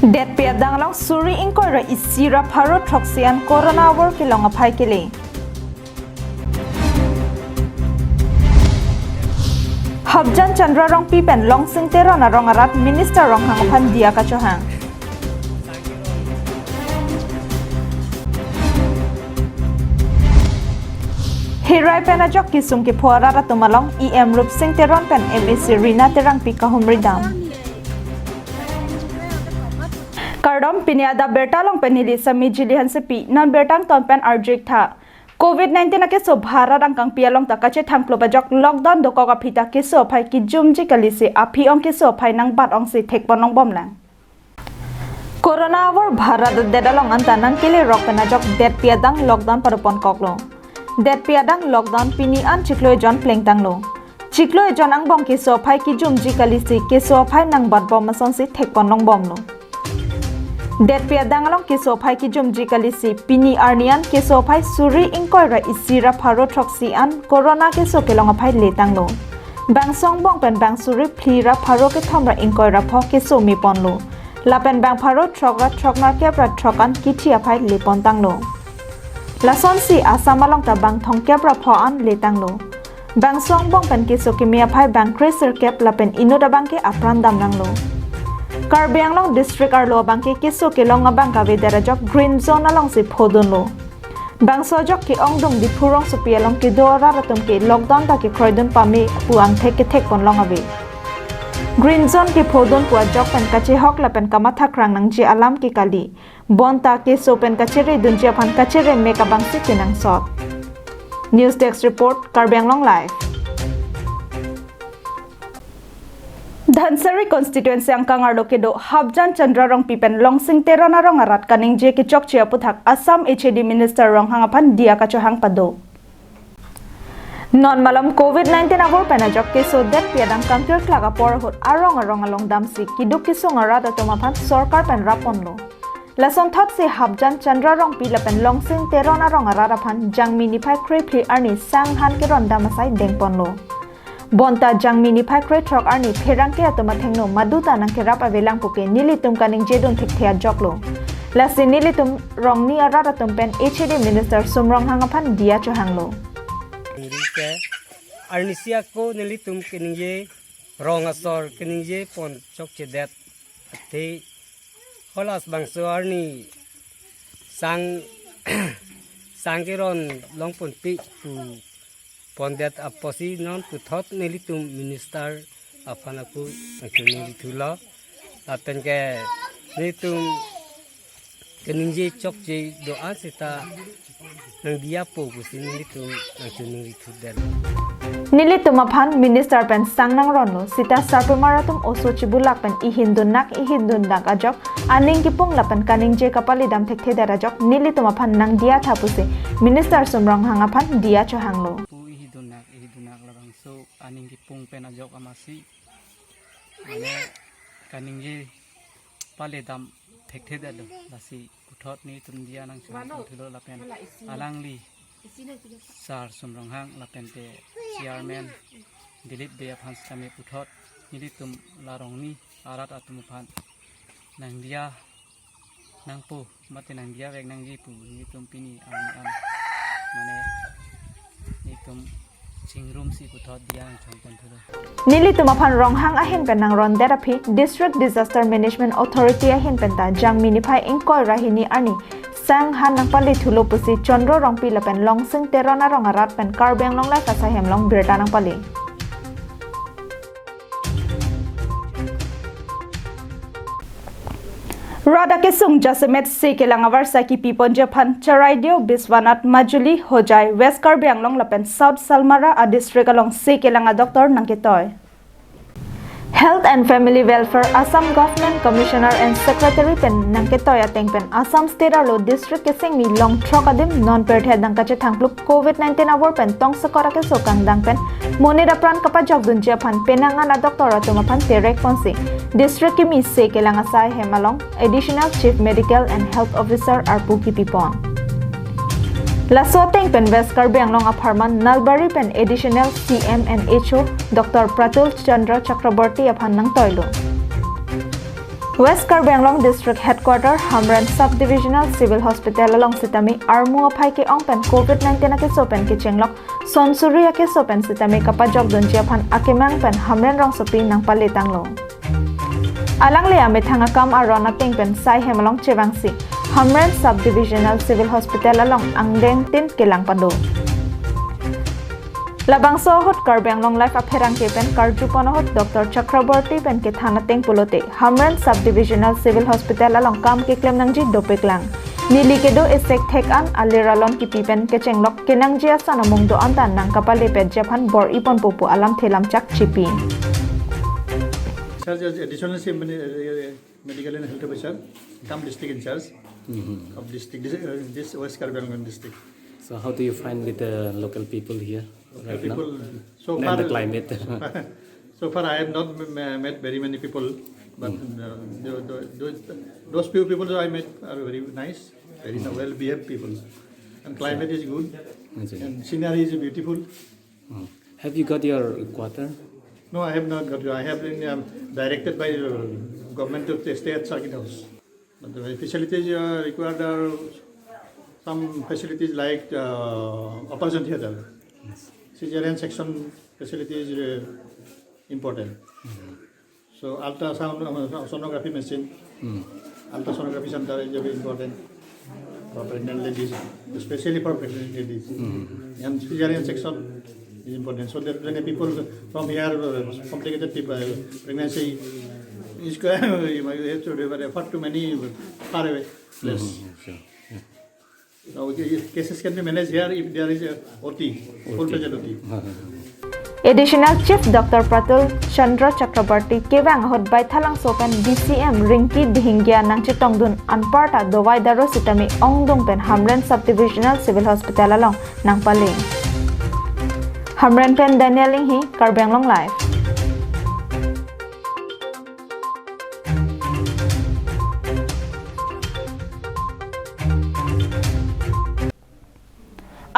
Det piadang long suri ingkoi ra isira pharo thoksian corona war kilong aphai kile. Habjan Chandra rong pipen long sing tero na rong arat minister rong hangophan dia ka chohang. Hirai penajok kisung ki phuara ra tumalong EM rup sing teron pen MSC Rina terang pi ka humridam. Kardom piniada Abirta long penili sa mijilihan sepi non bertang ton pen arjik tha. COVID-19 ke so bhara rang kang pialong ta kache thangklo bajok lockdown do ka phita ke so phai ki jumji kalisi aphi ong ke so phai nang bat ong si thek bonong bom lang. Corona war bhara de dalong anta nang kile rok penajok det piadang lockdown parupon koklo. Det piadang lockdown pini an chiklo jon pleng tanglo. Chiklo jon ang bom ke so phai ki jumji kalisi ke so phai nang bat bom mason si thek bonong bom lo. Det piadang along kiso phai ki jumji kalisi pini arnian kiso phai suri ingkoi ra isira pharo thoksi an corona kiso kelong phai letang lo bang song bong pen bang suri phira pharo ke thomra ingkoi ra pho kiso mi pon lo la pen bang pharo thok na ke pra thokan kithi phai le pon tang lo la son si asam along ta bang thong ke pra pho an letang lo bang song bong pen kiso ki mia phai bang crazer ke la pen inoda bang ke apran dam nang lo Karbiang long district arlo bangke kiso ke long abang ka vedara jok green zone along si phodun lo bang so jok ki ong dong di phurong so pia long ki dora ratum ke lockdown ta ki kroidun pami puang thek ke thek kon long ave green zone ki phodun pu jok pen kache hok la pen kamatha krang nang ji alam ki kali bonta ke so pen kache re dunjia phan kache re me ka bang si kinang sot news desk report Karbiang long live Dhansari constituency ang kangarlo kedo Habjan Chandra rong pipen long sing terona rong arat kaning je ki chok chia puthak Assam HAD minister rong hangapan dia ka chohang pado non malam COVID-19 avor penajok ke so det piadang kantir klaga por hot arong along damsi kiduk ki song arat atomapan sarkar pen rapon lo lason thot se Habjan Chandra rong pila pen long sing terona rong arat aphan jangmi ni phai khre arni sang han ke ron damasai dengpon lo Bonta jangmi ni phai kre thok arni pherang ke atoma thengno maduta nang ke rap avelang puke nilitum kaning jedon thik thea joklo lasi nilitum rong ni arara tumpen HAD minister sumrong hangaphan dia chohanglo ke arnisia ko nilitum kening je rong asor kening je pon chok chedet te holas bangso arni sang keron long pon pi pu Pondet aposi non puthot nilitum minister apanaku nilitula aten ke nilitum keninje chokje doa sita nang dia po kusin nilitum nilitudel Nilitum aphan minister pen sang nang ronlo sita sarpumaratum oso chibulak pen ihindun nak ajok aning kipung lapan kaning je kapali dam thek theda rajok nilitum aphan nang dia thapuse minister sumrong hangaphan dia chohanglo so aning kipung penajok amasi ane kaning je pale dam thek thek ado lasi puthot ni tum dia nang thulo lapen alangli sar sumrong hang lapen te chairman dilip be phans kami puthot ni tum larong ni arat atum phan nang dia nang pu mate nang dia vek nang ji pu ni tum pini an mane ni tum Chingrum si puthot diang chongpon thulo Nilitum aphan ronghang ahin pen nang ron therapy district disaster management authority ahin pen ta jangmi ni phai ingkoi rahini ani sang han nang pali thulo pusi chondro rongpi lapen long sing terona rong arat pen Karbiang long la kasa hem long Abirta nang pali Rada ke sung jasemet se ke lang awarsa ki pipon Japan Charaidio Biswanat Majuli Hojai West Karbiang long lapen South Salmara a district along se ke lang a doctor nang kitoy Health and Family Welfare Assam Government Commissioner and Secretary pen nang kitoy ateng pen Assam State Arlo District ke sing mi long trokadim non perthe dang kache thangpluk COVID-19 awor pen tong sakora ke sokang dang pen monira pran kapajok dun Japan penangan a doctor atoma pan terek ponsi District ki mi se ke lang asai hemalong Additional Chief Medical and Health Officer Arpuki Pipon Lasoteng pen West Karbiang long aparman Nalbari pen additional CM and HO Dr. Pratul Chandra Chakraborty aphan nang toilo West Karbi Anglong District Headquarter Hamran Subdivisional Civil Hospital along Sitami Armu Apai ke ong pen COVID-19 ake sopen ke chenglok Sonsuri ake sopen Sitami kapajok don Japan ake mang pen Hamran rong sopi nang palitang lo. Alang le ame thangakam arona ting pen sai hemalong chewangsi Hamran Subdivisional Civil Hospital along angdeng tin kelang pando. Labang sohot Karbi Anglong Life apherang ke pen karju panohot Dr. Chakraborty pen ke thana ting pulote Hamran Subdivisional Civil Hospital along kam ke klem nangji dopeklang nili ke do esek thek an aliralon ki pipen ke chenglok ke nangji asana mungdo antan nang kapale pet japan bor ipon popo alam thelam chak chipi. Sir, additional medical and health officer, come district in charge of district, this West Karbi Anglong district. So how do you find with the local people here right People, now? so And far, the climate. so far I have not met very many people, but those few people that I met are very nice, very well behaved people, and climate is good, and scenery is beautiful. Have you got your quarter? No, I have not got. I have been directed by the government to stay at Circuit House. But the facilities required are some facilities like operation theatre. Cesarean section facility is important. So ultrasound sonography machine, ultrasonography center is very important for pregnant ladies, especially for pregnant ladies. And cesarean section is important. So that many people from here, complicated people, pregnancy is you have to refer to many far away places. So cases can be managed here if there is a OT, full-fledged OT. Additional Chief Dr. Pratul Chandra Chakraborty kewang hot by thalang sopen DCM Ringki Dihingya nang chitongdun anparta dowai daro sitami ongdong pen Hamran Subdivisional Civil Hospital along nang paling. Hamran pen Daniel Linghi Karbi Anglong Live.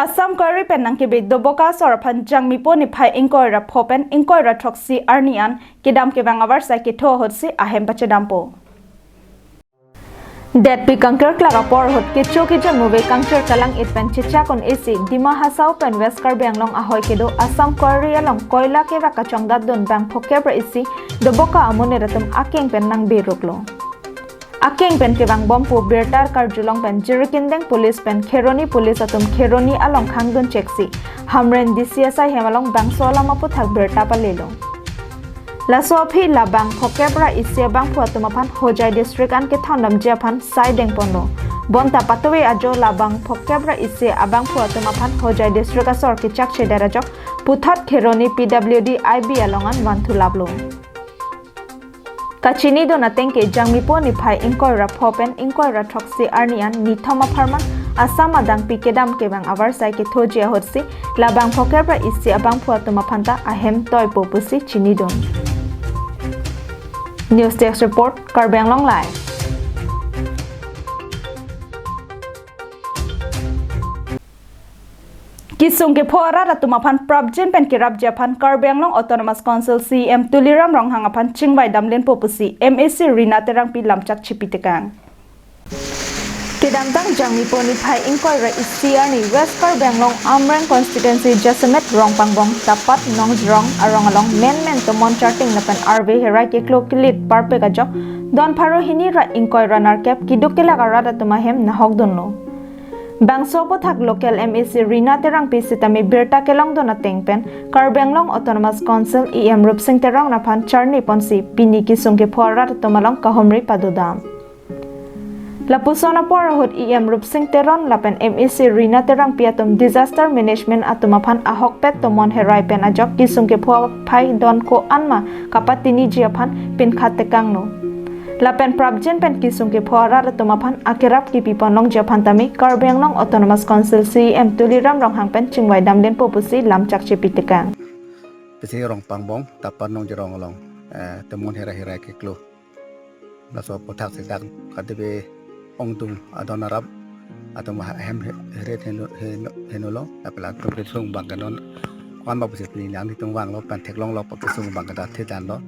Assam Kari pen nang kibik doboka soraphan jangmipo ni phai ingkoi ra phopen ingkoi ra thoksi arnian kidam kebang avar sai ki tho hotsi ahem pache dampo. Det pi kangker klaga por hot ke choki jamuve kangker kalang it pen chicha kon AC Dima Hasau pen West Karbi Anglong ahoy kedo Assam Kari along koila ke va kachongda don bang phokebra AC doboka amone ratum akeng pen nang beruklo. Akeng pen ke bang bompu Abirta karjulong pen jirikindeng police pen Kheroni police atum Kheroni along khangdun cheksi Hamran DCSI hemalong bang sola maputhak Abirta palelo la sopi la bang phokebra isia bang phuatum aphan Hojai district an ke thonam japhan saideng pono bonta patwe ajo la bang phokebra isia abang phuatum aphan Hojai district asor ke chak chedara jok puthat Kheroni PWD IB alongan wanthulablo Kachini do natengke jangmipo ni phai ingkoi ra phopen ingkoi ra thoksi arnian ni thoma pharman asam adang pikedam kebang avar sai ke thojia hotsi labang phokebra isi abang phuatuma phanta ahem toy popusi chinidon News Desk Report Karbi Anglong Live Kisung ke phora ra tumaphan probjen pen kirap japan Karbi Anglong Autonomous Council CM Tuliram rong hangaphan chingbai damlen popusi MAC Rina terang pi lamchak chipitekang Kedamtang jangmi poni phai ingkoi ra isiani West Karbi Anglong Amrang constituency Jasamet rong pangbong tapat nongrong arong along men tomon charting napan RV herai ke klo kilit parpe kajok don pharo hini ra ingkoi runner cap kidukela garada tumahem nahok donno Bangso pothak local MAC Rina terang pisitami Abirta kelong dona tengpen Karbi Anglong Autonomous Council EM Rupsing terang naphan charni ponsi piniki sungke phora tomalong kahomri padodam Lapusona porahut EM Rupsing teron lapen MAC Rina terang piatum disaster management atumaphan ahok pet tomon herai pen ajok kisungke phwa phai don ko anma kapatini jiaphan pin khatekang no Lapen Prabjen pen kisung ke phora tumaphan akirap ki piponong japantami Karbi Anglong Autonomous Council CM Tuliram rong hangpen chingwai damlen popusi lamchak chipitekang Pesi rong pangbong tapan nong jerong along temun hera ke klo laso potak sedang kadebe ongtung adonarap atau hem heret henolo apela kesung bangkanon kwan ba pusit ni lang ditung wang lo pan teklong lo pesung bangkada tetan lo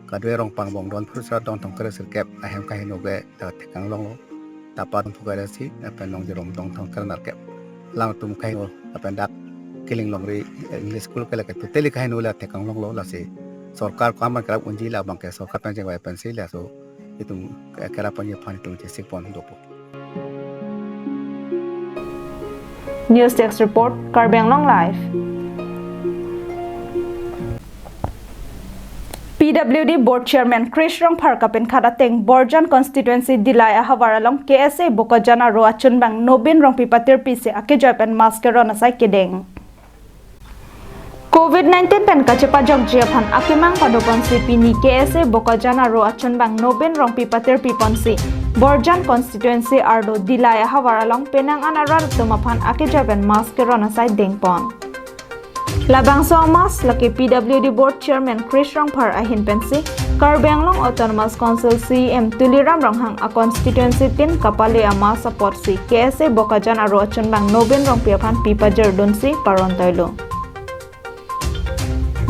kadwe rong pangbong don prusa don tong kere sirkep ahem kahin oge tekang long tapat untuk ada si apa nong jerom tong tong kere narkep lang tum kahin apa dak killing long ri English school kala ke teli kahin ola tekang long lo la si sarkar kaman kerap unji la bang ke sarkar penjeng wa pensi la so itu kerap punya pan itu jesik pon dopo. News Desk Report, Karbeng Long Live. PWD Board Chairman Chris Rongphar kapen khadateng Borjan constituency dilai ahawaralong KSA Bokojana ro achunbang nobin rongpi patir pise ake japan maskero nasai kedeng. COVID-19 pen kacepa jogja phan akimang padopon si pini KSA Bokojana ro achunbang nobin rongpi patir piponsi Borjan constituency ardo dilai ahawaralong penang anarar tumaphan ake japan maskero nasai dengpon. Labang Somas laki PWD Board Chairman Chris Rongphar ahin pensi Karbeng Long Autonomous Council CM Tuliram Ronghang a constituency tin kapale ama support si KSA Bokajan aro achunbang nobin rongpiaphan pipajer dunsi parontoilo.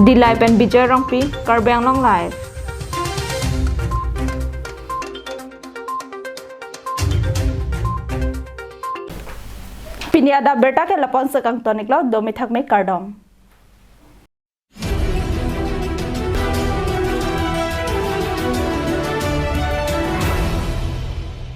Dilai pen Bijay Rongpi Karbeng Long Live. Pini Adap Abirta ke lapon sekang tonik lau domi thak me kardom.